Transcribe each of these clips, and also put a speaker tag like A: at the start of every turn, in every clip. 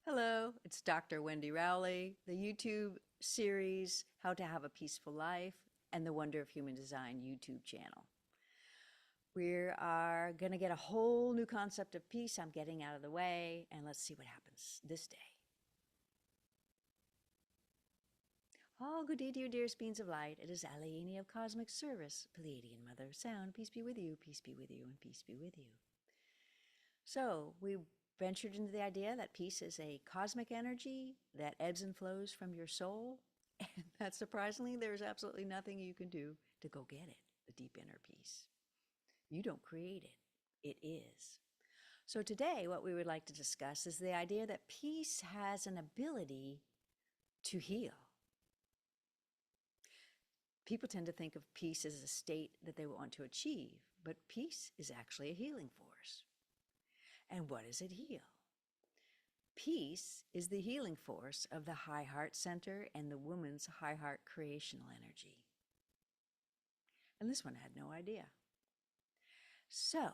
A: Hello, it's Dr. Wendy Rowley, the YouTube series, How to Have a Peaceful Life, and the Wonder of Human Design YouTube channel. We are going to get a whole new concept of peace. I'm getting out of the way, and let's see what happens this day. Oh, good day to you, dearest beings of light. It is Allegheny of Cosmic Service, Pleiadian Mother of Sound. Peace be with you, peace be with you, and peace be with you. So we ventured into the idea that peace is a cosmic energy that ebbs and flows from your soul, and that surprisingly, there's absolutely nothing you can do to go get it, the deep inner peace. You don't create it, it is. So today, what we would like to discuss is the idea that peace has an ability to heal. People tend to think of peace as a state that they want to achieve, but peace is actually a healing force. And what does it heal? Peace is the healing force of the high heart center and the woman's high heart creational energy. And this one had no idea. So,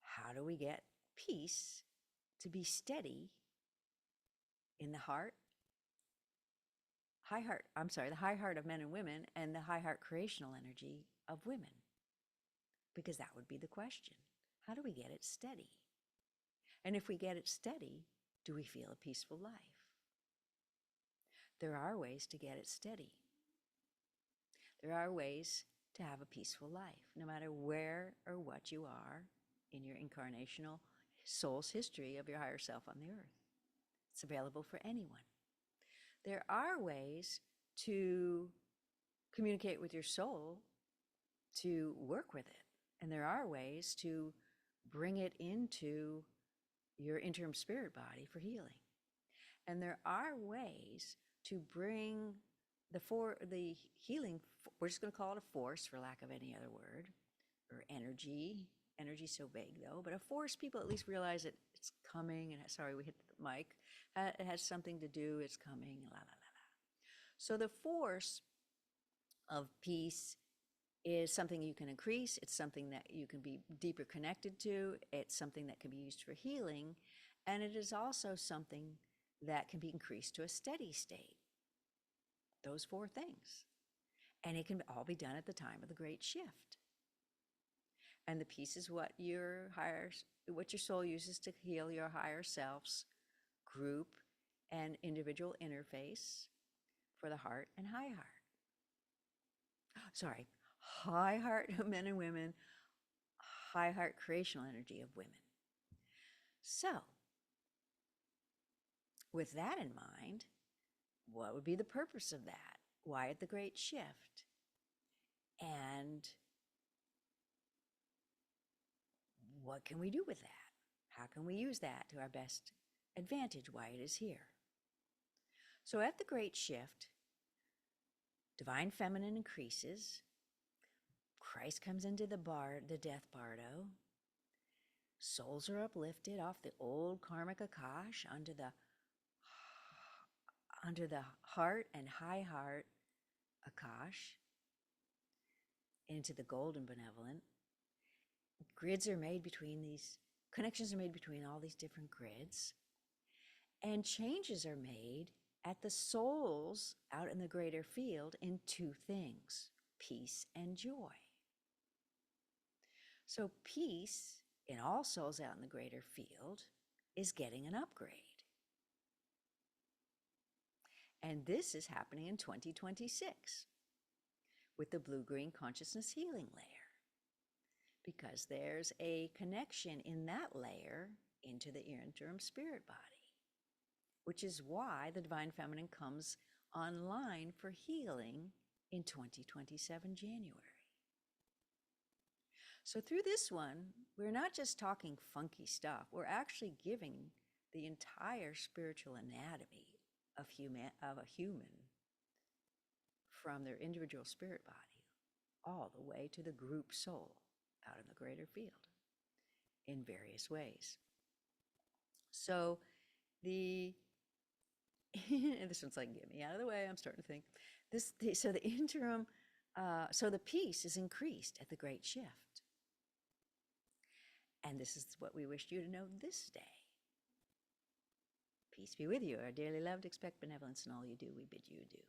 A: how do we get peace to be steady in the heart? The high heart of men and women and the high heart creational energy of women. Because that would be the question. How do we get it steady? And if we get it steady, do we feel a peaceful life? There are ways to get it steady. There are ways to have a peaceful life, no matter where or what you are in your incarnational soul's history of your higher self on the earth. It's available for anyone. There are ways to communicate with your soul, to work with it. And there are ways to bring it into your interim spirit body for healing. And there are ways to bring the healing, we're just going to call it a force for lack of any other word, or energy. Energy's so vague though, but a force, people at least realize that it's coming, and sorry, we hit the mic. It has something to do, it's coming, la, la, la, la. So the force of peace is something you can increase. It's something that you can be deeper connected to. It's something that can be used for healing. And it is also something that can be increased to a steady state. Those four things. And it can all be done at the time of the great shift. And the peace is what your soul uses to heal your higher self's group and individual interface for the heart and high heart. Sorry, high heart of men and women, high heart creational energy of women. So, with that in mind, what would be the purpose of that? Why at the great shift? And what can we do with that? How can we use that to our best advantage? Why it is here? So at the great shift, divine feminine increases. Christ comes into the death bardo. Souls are uplifted off the old karmic Akash onto the heart and high heart Akash, into the golden benevolent. Connections are made between all these different grids, and changes are made at the souls out in the greater field in two things: peace and joy. So peace in all souls out in the greater field is getting an upgrade. And this is happening in 2026 with the blue-green consciousness healing layer, because there's a connection in that layer into the interim spirit body, which is why the Divine Feminine comes online for healing in 2027 January. So through this one, we're not just talking funky stuff. We're actually giving the entire spiritual anatomy of a human from their individual spirit body all the way to the group soul out in the greater field in various ways. So this one's like, get me out of the way, I'm starting to think. So the interim, so the peace is increased at the great shift. And this is what we wish you to know this day. Peace be with you. Our dearly loved, expect benevolence in all you do. We bid you adieu.